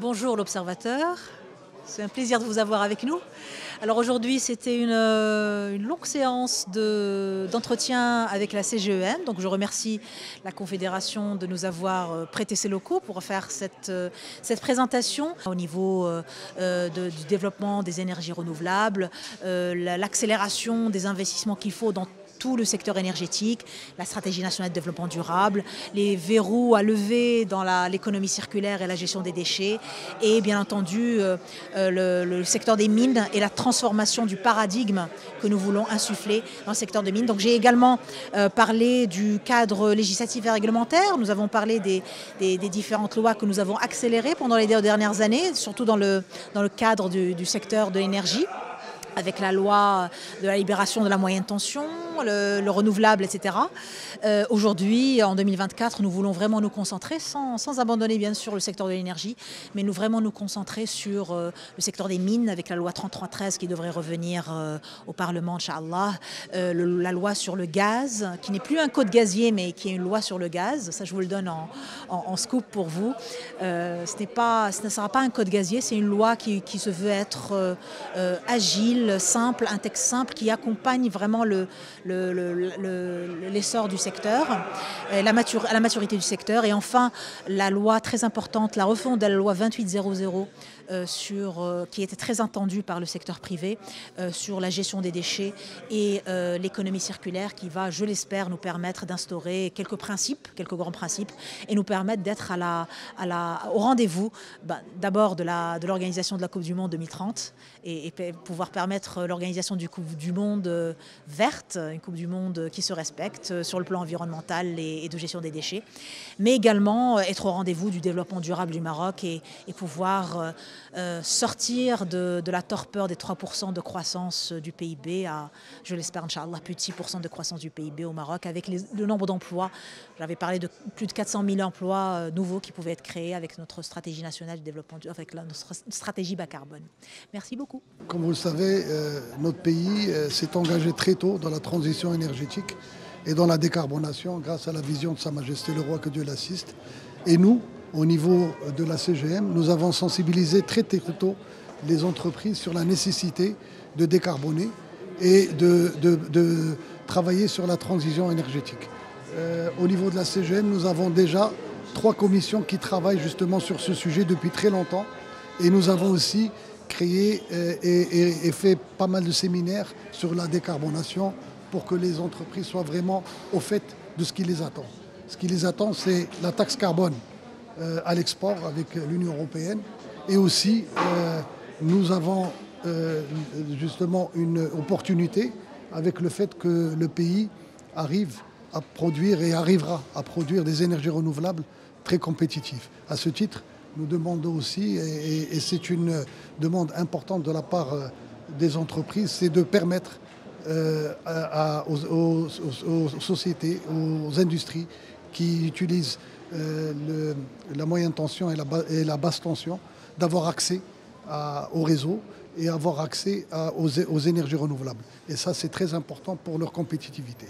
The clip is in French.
Bonjour l'Observateur, c'est un plaisir de vous avoir avec nous. Alors aujourd'hui c'était une longue séance d'entretien avec la CGEN, donc je remercie la Confédération de nous avoir prêté ses locaux pour faire cette présentation au niveau du développement des énergies renouvelables, l'accélération des investissements qu'il faut dans tout le secteur énergétique, la stratégie nationale de développement durable, les verrous à lever dans l'économie circulaire et la gestion des déchets, et bien entendu le secteur des mines et la transformation du paradigme que nous voulons insuffler dans le secteur des mines. Donc j'ai également parlé du cadre législatif et réglementaire. Nous avons parlé des différentes lois que nous avons accélérées pendant les 2 dernières années, surtout dans le cadre du secteur de l'énergie, avec la loi de la libération de la moyenne tension, le renouvelable, etc. Aujourd'hui, en 2024, nous voulons vraiment nous concentrer, sans abandonner bien sûr le secteur de l'énergie, mais vraiment nous concentrer sur le secteur des mines, avec la loi 3313 qui devrait revenir au Parlement, Inch'Allah, la loi sur le gaz, qui n'est plus un code gazier, mais qui est une loi sur le gaz. Ça, je vous le donne en scoop pour vous. Ce ne sera pas un code gazier, c'est une loi qui se veut être agile, simple, un texte simple qui accompagne vraiment l'essor du secteur, la maturité du secteur. Et enfin, la loi très importante, la refonte de la loi 2800 qui était très attendue par le secteur privé, sur la gestion des déchets et l'économie circulaire, qui va, je l'espère, nous permettre d'instaurer quelques grands principes, et nous permettre d'être au rendez-vous d'abord de l'organisation de la Coupe du Monde 2030 et pouvoir permettre l'organisation du Coupe du Monde verte, une Coupe du Monde qui se respecte sur le plan environnemental et de gestion des déchets, mais également être au rendez-vous du développement durable du Maroc et pouvoir sortir de la torpeur des 3% de croissance du PIB à, je l'espère, Inch'Allah, plus de 6% de croissance du PIB au Maroc, avec le nombre d'emplois. J'avais parlé de plus de 400 000 emplois nouveaux qui pouvaient être créés avec notre stratégie nationale de développement, avec notre stratégie bas carbone. Merci beaucoup. Comme vous le savez, notre pays s'est engagé très tôt dans la transition énergétique et dans la décarbonation grâce à la vision de Sa Majesté le Roi, que Dieu l'assiste. Et nous, au niveau de la CGM, nous avons sensibilisé très tôt les entreprises sur la nécessité de décarboner et de travailler sur la transition énergétique. Au niveau de la CGM, nous avons déjà 3 commissions qui travaillent justement sur ce sujet depuis très longtemps, et nous avons aussi créé et fait pas mal de séminaires sur la décarbonation pour que les entreprises soient vraiment au fait de ce qui les attend. Ce qui les attend, c'est la taxe carbone à l'export avec l'Union européenne, et aussi nous avons justement une opportunité avec le fait que le pays arrive à produire et arrivera à produire des énergies renouvelables très compétitives. À ce titre, nous demandons aussi, et c'est une demande importante de la part des entreprises, c'est de permettre aux sociétés, aux industries qui utilisent la moyenne tension et la basse tension, d'avoir accès au réseau et avoir accès aux énergies renouvelables. Et ça, c'est très important pour leur compétitivité.